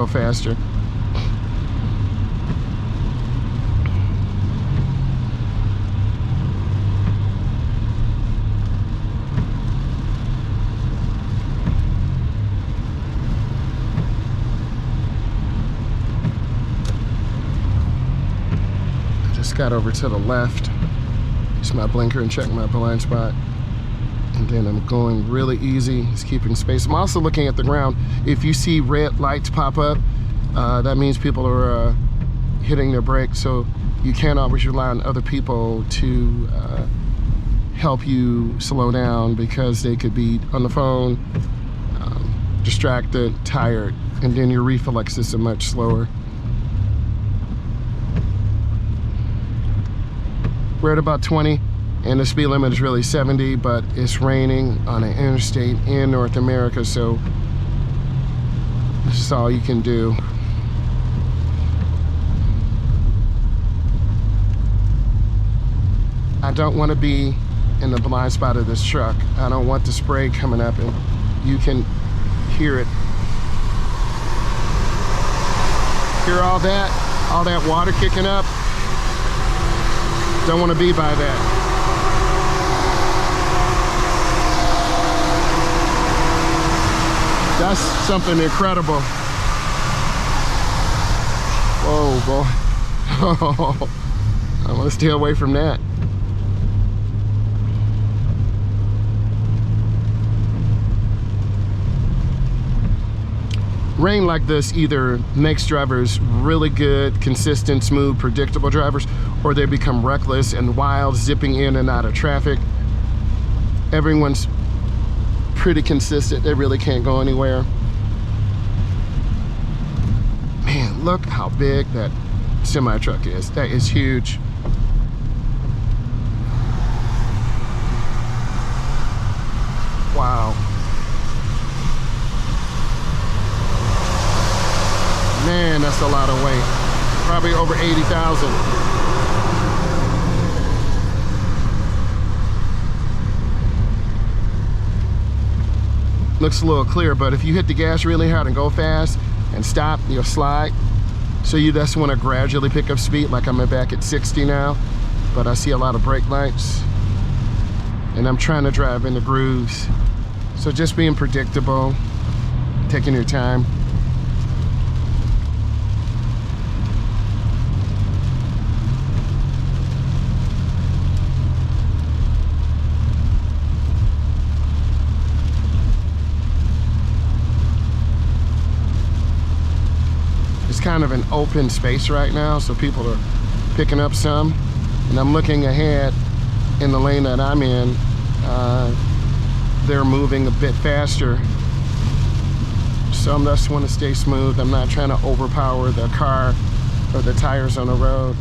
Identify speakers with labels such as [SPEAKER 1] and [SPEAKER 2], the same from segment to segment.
[SPEAKER 1] Go faster. Just got over to the left. Use my blinker and check my blind spot. And then I'm going really easy, just keeping space. I'm also looking at the ground. If you see red lights pop up, that means people are hitting their brakes. So you can't always rely on other people to help you slow down, because they could be on the phone, distracted, tired, and then your reflexes are much slower. We're at about 20. And the speed limit is really 70, but it's raining on an interstate in North America, so this is all you can do. I don't want to be in the blind spot of this truck. I don't want the spray coming up, and you can hear it. Hear all that water kicking up? Don't want to be by that. That's something incredible. Whoa, boy. I want to stay away from that. Rain like this either makes drivers really good, consistent, smooth, predictable drivers, or they become reckless and wild, zipping in and out of traffic. Everyone's pretty consistent. They really can't go anywhere. Man, look how big that semi truck is. That is huge. Wow. Man, that's a lot of weight. Probably over 80,000. Looks a little clear, but if you hit the gas really hard and go fast and stop, you'll slide. So you just want to gradually pick up speed. Like I'm back at 60 now, but I see a lot of brake lights, and I'm trying to drive in the grooves. So just being predictable, taking your time. Kind of an open space right now, so people are picking up some, and I'm looking ahead in the lane that I'm in. They're moving a bit faster, so I just want to stay smooth. I'm not trying to overpower the car or the tires on the road.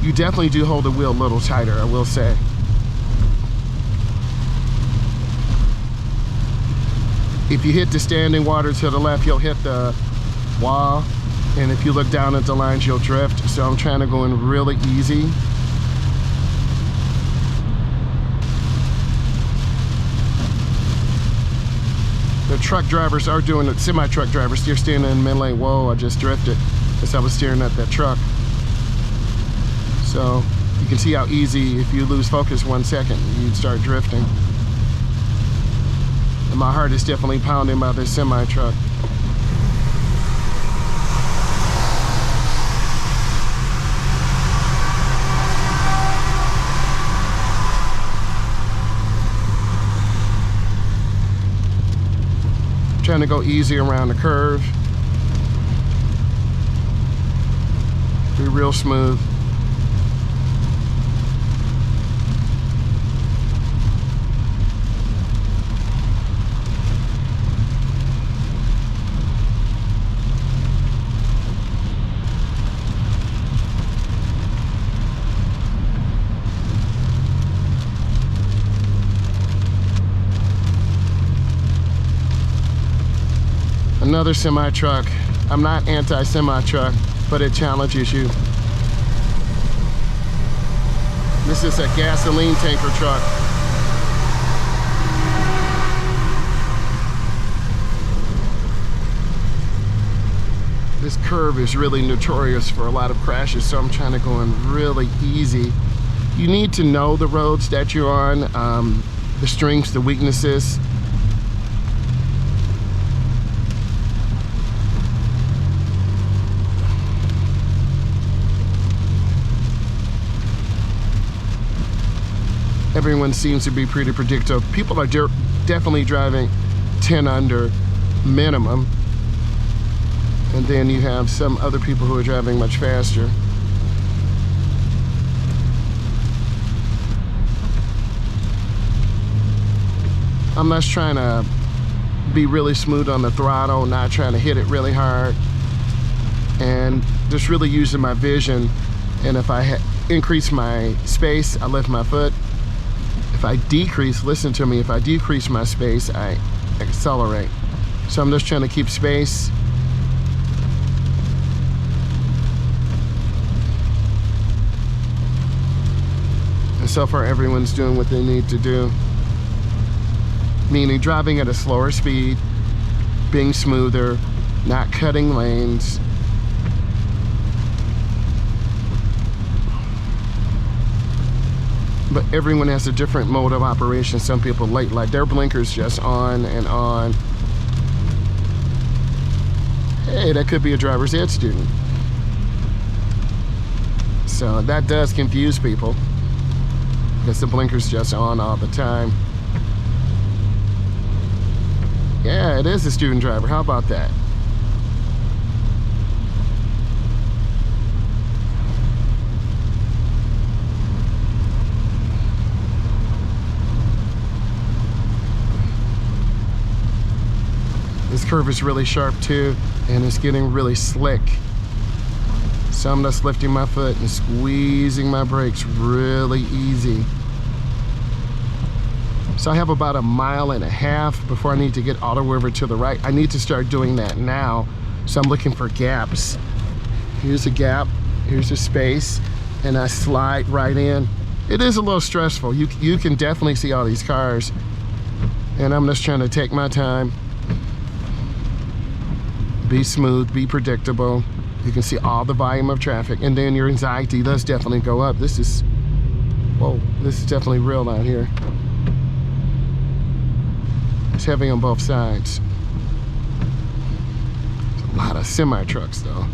[SPEAKER 1] You definitely do hold the wheel a little tighter, I will say. If you hit the standing water to the left, you'll hit the wall. And if you look down at the lines, you'll drift. So I'm trying to go in really easy. The truck drivers are doing it. Semi-truck drivers, they're standing in mid lane. Whoa, I just drifted because I was staring at that truck. So you can see how easy, if you lose focus 1 second, you'd start drifting. My heart is definitely pounding by this semi-truck. Trying to go easy around the curve. Be real smooth. Another semi-truck. I'm not anti-semi-truck, but it challenges you. This is a gasoline tanker truck. curve is really notorious for a lot of crashes, so I'm trying to go in really easy. You need to know the roads that you're on, the strengths, the weaknesses. Everyone seems to be pretty predictable. People are definitely driving 10 under minimum. And then you have some other people who are driving much faster. I'm not trying to be really smooth on the throttle, not trying to hit it really hard, and just really using my vision. And if I increase my space, I lift my foot. If I decrease, listen to me, if I decrease my space, I accelerate. So I'm just trying to keep space. And so far everyone's doing what they need to do. Meaning driving at a slower speed, being smoother, not cutting lanes. But everyone has a different mode of operation. Some people like their blinkers just on and on. Hey, that could be a driver's ed student. So that does confuse people, because the blinker's just on all the time. Yeah, it is a student driver. How about that? This curve is really sharp too, and it's getting really slick. So I'm just lifting my foot and squeezing my brakes really easy. So I have about 1.5 miles before I need to get all the way over to the right. I need to start doing that now. So I'm looking for gaps. Here's a gap, here's a space, and I slide right in. It is a little stressful. You can definitely see all these cars, and I'm just trying to take my time. Be smooth, be predictable. You can see all the volume of traffic, and then your anxiety does definitely go up. This is, whoa, this is definitely real out here. It's heavy on both sides. There's a lot of semi-trucks though.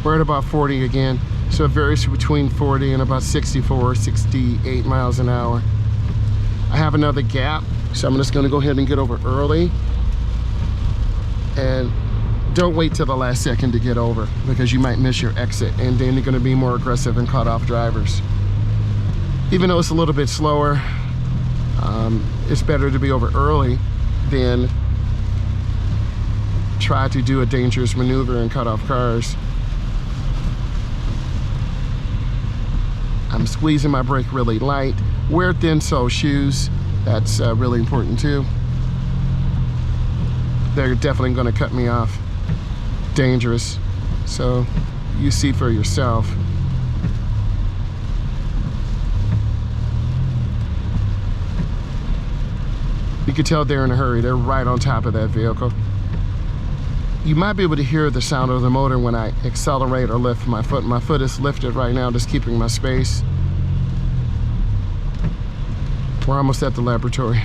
[SPEAKER 1] We're at about 40 again, so it varies between 40 and about 64, 68 miles an hour. I have another gap, so I'm just going to go ahead and get over early. And don't wait till the last second to get over, because you might miss your exit, and then you're going to be more aggressive and cut off drivers. Even though it's a little bit slower, it's better to be over early than try to do a dangerous maneuver and cut off cars. I'm squeezing my brake really light. Wear thin sole shoes. That's really important too. They're definitely going to cut me off. Dangerous. So you see for yourself. You can tell they're in a hurry. They're right on top of that vehicle. You might be able to hear the sound of the motor when I accelerate or lift my foot. My foot is lifted right now, just keeping my space. We're almost at the laboratory.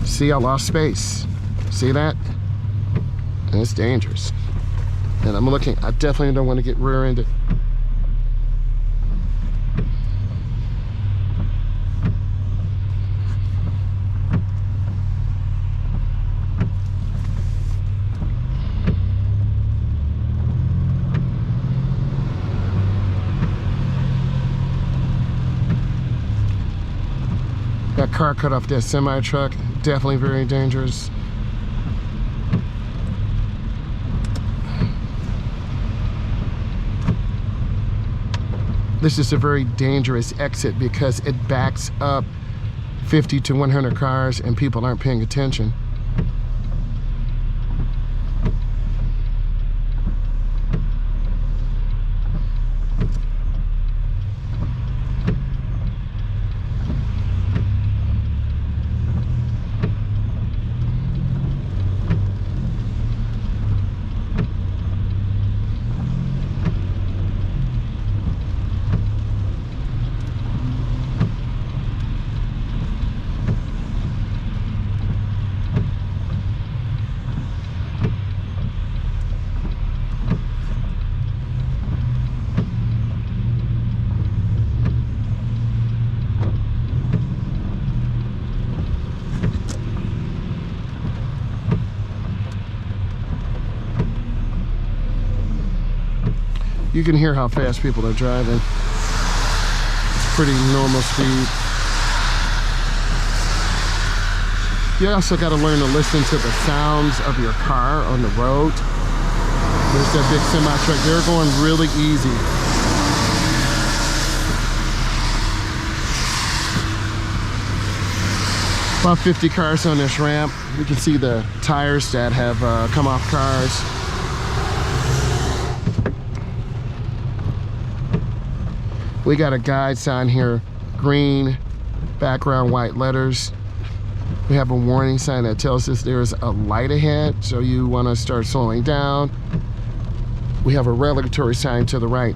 [SPEAKER 1] See, I lost space. See that? And it's dangerous. And I'm looking, I definitely don't want to get rear-ended. That car cut off that semi-truck. Definitely very dangerous. This is a very dangerous exit because it backs up 50 to 100 cars and people aren't paying attention. You can hear how fast people are driving. It's pretty normal speed. You also got to learn to listen to the sounds of your car on the road. There's that big semi truck. They're going really easy. About 50 cars on this ramp. You can see the tires that have come off cars. We got a guide sign here, green, background white letters. We have a warning sign that tells us there's a light ahead, so you want to start slowing down. We have a regulatory sign to the right.